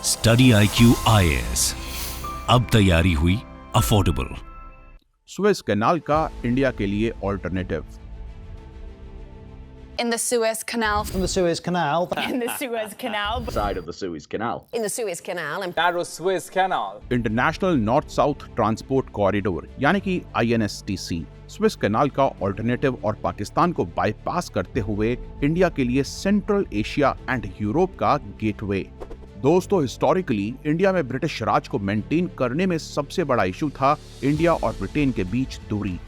Study IQ IAS, अब तैयारी हुई अफोर्डेबल। सुएज कैनाल का इंडिया के लिए alternative. In the Suez Canal. In the Suez Canal. In the Suez Canal. Side of the Suez Canal. In the Suez Canal. And narrow Suez Canal. International north south transport corridor यानी कि INSTC Suez canal का alternative और पाकिस्तान को bypass करते हुए India के लिए central Asia and Europe का गेटवे। दोस्तों, हिस्टोरिकली इंडिया में ब्रिटिश राज को मेंटेन करने में सबसे बड़ा इशू था इंडिया और ब्रिटेन के बीच दूरी।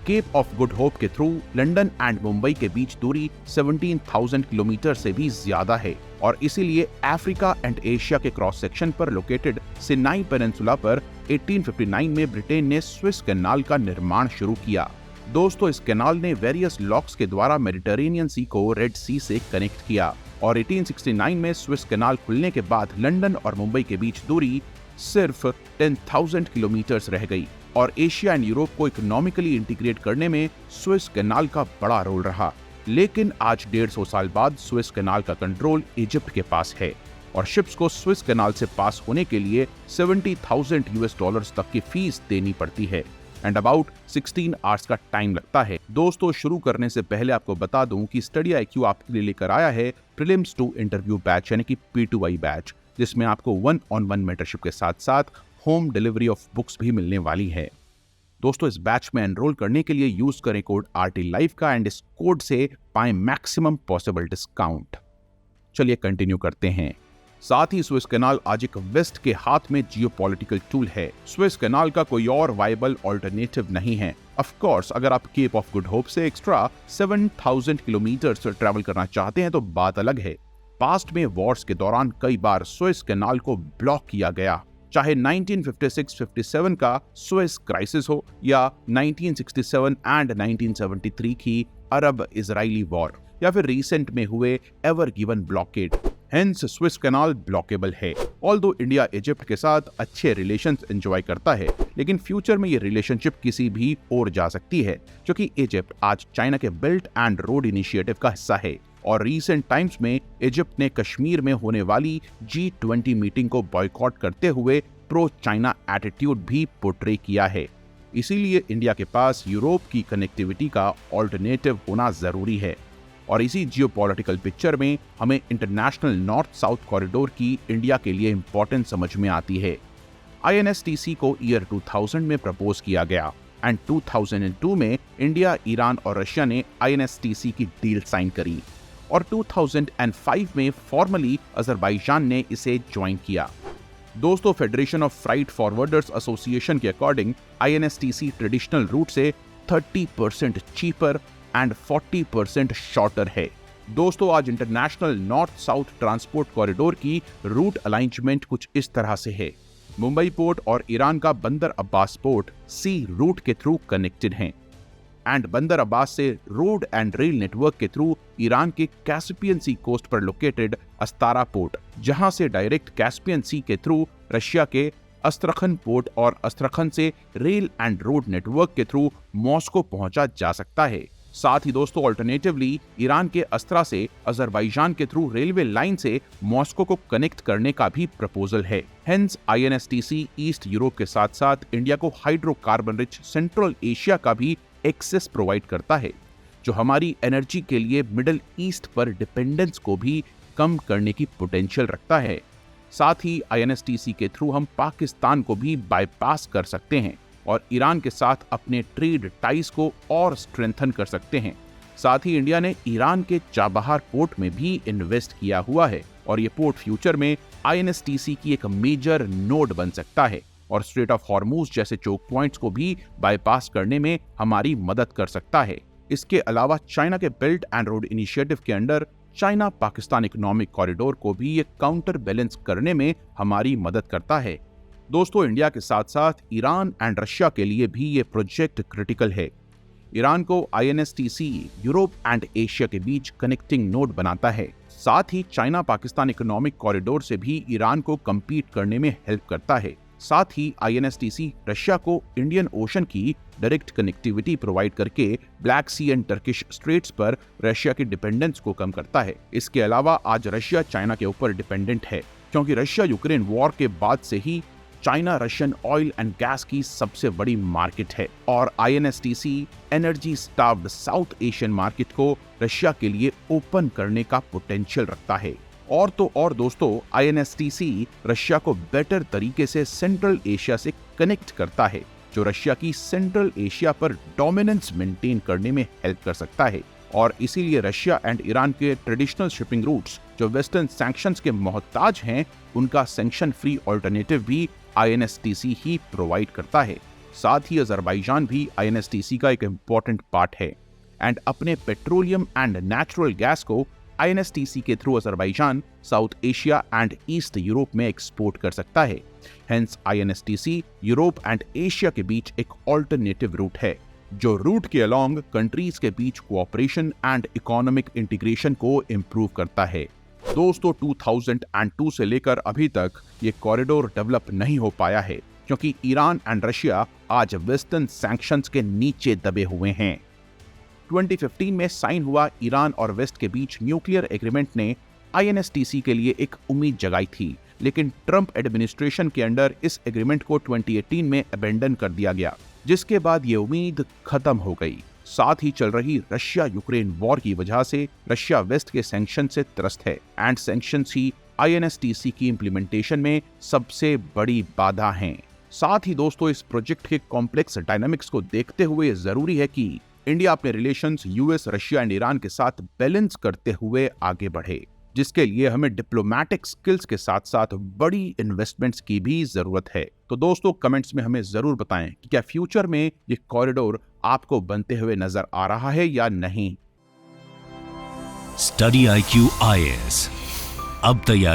केप ऑफ गुड होप के थ्रू लंदन एंड मुंबई के बीच दूरी 17,000 किलोमीटर से भी ज्यादा है और इसीलिए अफ्रीका एंड एशिया के क्रॉस सेक्शन पर लोकेटेड सिनाई पेनिनसुला पर 1859 में ब्रिटेन ने सुएज कैनाल का निर्माण शुरू किया। दोस्तों, इस कैनाल ने वेरियस लॉक्स के द्वारा मेडिटेरेनियन सी को रेड सी से कनेक्ट किया और 1869 में सुएज कैनाल खुलने के बाद लंदन और मुंबई के बीच दूरी सिर्फ 10,000 किलोमीटर रह गई और एशिया एंड यूरोप को इकोनॉमिकली इंटीग्रेट करने में सुएज कैनाल का बड़ा रोल रहा। लेकिन आज 150 साल बाद सुएज कैनाल का कंट्रोल इजिप्ट के पास है और शिप्स को सुएज कैनाल से पास होने के लिए $70,000 तक की फीस देनी पड़ती है एंड अबाउट 16 आवर्स का टाइम लगता है। दोस्तों, शुरू करने से पहले आपको बता दूं कि स्टडी IQ आपके लिए लेकर आया है प्रीलिम्स टू इंटरव्यू बैच यानी कि P2I बैच, जिसमें आपको 1-on-1 मेंटरशिप के साथ साथ होम डिलीवरी ऑफ बुक्स भी मिलने वाली है। दोस्तों, इस बैच में एनरोल करने के लिए यूज करें कोड RTLive का एंड इस कोड से पाएं मैक्सिमम पॉसिबल डिस्काउंट। चलिए कंटिन्यू करते हैं। साथ ही सुएज कैनाल आज एक वेस्ट के हाथ में जियोपॉलिटिकल टूल है। सुएज कैनाल का कोई और वायबल ऑल्टरनेटिव नहीं है। ऑफ कोर्स, अगर आप केप ऑफ गुड होप से एक्स्ट्रा 7,000 किलोमीटर ट्रैवल करना चाहते हैं तो बात अलग है। पास्ट में वॉर्स के दौरान कई बार सुएज कैनाल को ब्लॉक किया गया, चाहे 1956-57 का सुएज क्राइसिस हो या 1967 एंड 1973 की अरब इजरायली वॉर या फिर रिसेंट में हुए Ever Given blockade. Hence Suez Canal blockable है। ऑल्दो इंडिया इजिप्ट के साथ अच्छे रिलेशंस एंजॉय करता है, लेकिन फ्यूचर में ये रिलेशनशिप किसी भी और जा सकती है, क्योंकि इजिप्ट आज चाइना के बेल्ट एंड रोड इनिशिएटिव का हिस्सा है और रीसेंट टाइम्स में इजिप्ट ने कश्मीर में होने वाली G20 मीटिंग को बॉयकॉट करते हुए प्रो चाइना एटीट्यूड भी पोर्ट्रे किया है। इसीलिए इंडिया के पास यूरोप की कनेक्टिविटी का ऑल्टरनेटिव होना जरूरी है और इसी जियोपॉलिटिकल पिक्चर में हमें इंटरनेशनल नॉर्थ साउथ कॉरिडोर की इंडिया के लिए इंपॉर्टेंस समझ में आती है। INSTC को ईयर 2000 में प्रपोज किया गया एंड 2002 में इंडिया, ईरान और रशिया ने INSTC की डील साइन करी और 2005 में फॉर्मली अजरबैजान ने इसे ज्वाइन किया। दोस्तों, federation of freight forwarders association के अकॉर्डिंग INSTC ट्रेडिशनल रूट से 30% चीपर एंड 40% शॉर्टर है। दोस्तों, आज international north south transport corridor की रूट अलाइनमेंट कुछ इस तरह से है। मुंबई पोर्ट और ईरान का बंदर अब्बास पोर्ट सी रूट के थ्रू कनेक्टेड हैं एंड बंदर अब्बास से रोड एंड रेल नेटवर्क के थ्रू ईरान के कैस्पियन सी कोस्ट पर लोकेटेड अस्तारा पोर्ट, जहां से डायरेक्ट कैस्पियन सी के थ्रू रशिया के अस्त्रखन पोर्ट और अस्त्रखन से रेल एंड रोड नेटवर्क के थ्रू मॉस्को पहुंचा जा सकता है। साथ ही दोस्तों, ऑल्टरनेटिवली ईरान के अस्त्रा से अजरबैजान के थ्रू रेलवे लाइन से मॉस्को को कनेक्ट करने का भी प्रपोजल है। हेंस INSTC ईस्ट यूरोप के साथ साथ इंडिया को हाइड्रोकार्बन रिच सेंट्रल एशिया का भी एक्सेस प्रोवाइड करता है, जो हमारी एनर्जी के लिए मिडिल ईस्ट पर डिपेंडेंस को भी कम करने की पोटेंशियल रखता है। साथ ही INSTC के थ्रू हम पाकिस्तान को भी बाईपास कर सकते हैं और ईरान के साथ अपने ट्रेड टाइज को और स्ट्रेंथन कर सकते हैं। साथ ही इंडिया ने ईरान के चाबहार पोर्ट में भी इन्वेस्ट किया हुआ है और ये पोर्ट फ्यूचर में INSTC की एक मेजर नोड बन सकता है और स्ट्रेट ऑफ हॉर्मूज जैसे चोक पॉइंट्स को भी बाईपास करने में हमारी मदद कर सकता है। इसके अलावा चाइना के बेल्ट एंड रोड इनिशिएटिव के under China Pakistan economic corridor को भी ये काउंटर बैलेंस करने में हमारी मदद करता है। दोस्तों, इंडिया के साथ साथ ईरान एंड रशिया के लिए भी ये प्रोजेक्ट क्रिटिकल है। ईरान को INSTC यूरोप एंड एशिया के बीच कनेक्टिंग नोड बनाता है। साथ ही चाइना पाकिस्तान इकोनॉमिक कॉरिडोर से भी ईरान को कम्पीट करने में हेल्प करता है। साथ ही INSTC रशिया को इंडियन ओशन की डायरेक्ट कनेक्टिविटी प्रोवाइड करके Black Sea and Turkish Straits पर रशिया की डिपेंडेंस को कम करता है। इसके अलावा आज रशिया चाइना के ऊपर डिपेंडेंट है क्योंकि रशिया यूक्रेन वॉर के बाद से ही China Russian oil and gas की सबसे बड़ी मार्केट है और INSTC energy starved South Asian market को रशिया के लिए ओपन करने का पोटेंशियल रखता है। और तो और दोस्तों, INSTC रशिया को बेटर तरीके से सेंट्रल एशिया से कनेक्ट करता है, जो रशिया की सेंट्रल एशिया पर डोमिनेंस मेंटेन करने में हेल्प कर सकता है। और इसीलिए रशिया एंड ईरान के ट्रेडिशनल शिपिंग रूट्स जो वेस्टर्न सैंक्शंस के मोहताज हैं, उनका सैंक्शन फ्री ऑल्टरनेटिव भी INSTC ही प्रोवाइड करता है। साथ ही अजरबैजान भी INSTC का एक इम्पॉर्टेंट पार्ट है एंड अपने पेट्रोलियम एंड नेचुरल गैस को INSTC के through Azerbaijan south Asia and east Europe में एक्सपोर्ट कर सकता है। Hence INSTC Europe and Asia के बीच एक ऑल्टरनेटिव रूट है, जो रूट के अलोंग कंट्रीज के बीच कोऑपरेशन एंड इकोनॉमिक इंटीग्रेशन को इम्प्रूव करता है। दोस्तों, 2002 से लेकर अभी तक ये कॉरिडोर डेवलप नहीं हो पाया है क्योंकि ईरान एंड रशिया आज वेस्टर्न सैंक्शंस के नीचे दबे हुए हैं। 2015 में साइन हुआ ईरान और वेस्ट के बीच न्यूक्लियर एग्रीमेंट ने INSTC के लिए एक उम्मीद जगाई थी, लेकिन ट्रंप एडमिनिस्ट्रेशन के अंडर इस एग्रीमेंट को 2018 में अबेंडन कर दिया गया, जिसके बाद ये उम्मीद खत्म हो गई। साथ ही चल रही रशिया यूक्रेन वॉर की वजह से रशिया वेस्ट के सैंक्शन से त्रस्त है एंड सैंक्शंस ही INSTC की इंप्लीमेंटेशन में सबसे बड़ी बाधा हैं। साथ ही दोस्तों, इस प्रोजेक्ट के कॉम्प्लेक्स डायनामिक्स को देखते हुए जरूरी है कि इंडिया अपने relations US, Russia and Iran के साथ बैलेंस करते हुए आगे बढ़े, जिसके लिए हमें डिप्लोमैटिक स्किल्स के साथ साथ बड़ी इन्वेस्टमेंट्स की भी जरूरत है। तो दोस्तों, कमेंट्स में हमें जरूर बताएं कि क्या फ्यूचर में ये कॉरिडोर आपको बनते हुए नजर आ रहा है या नहीं। स्टडी IQ IAS अब तैयार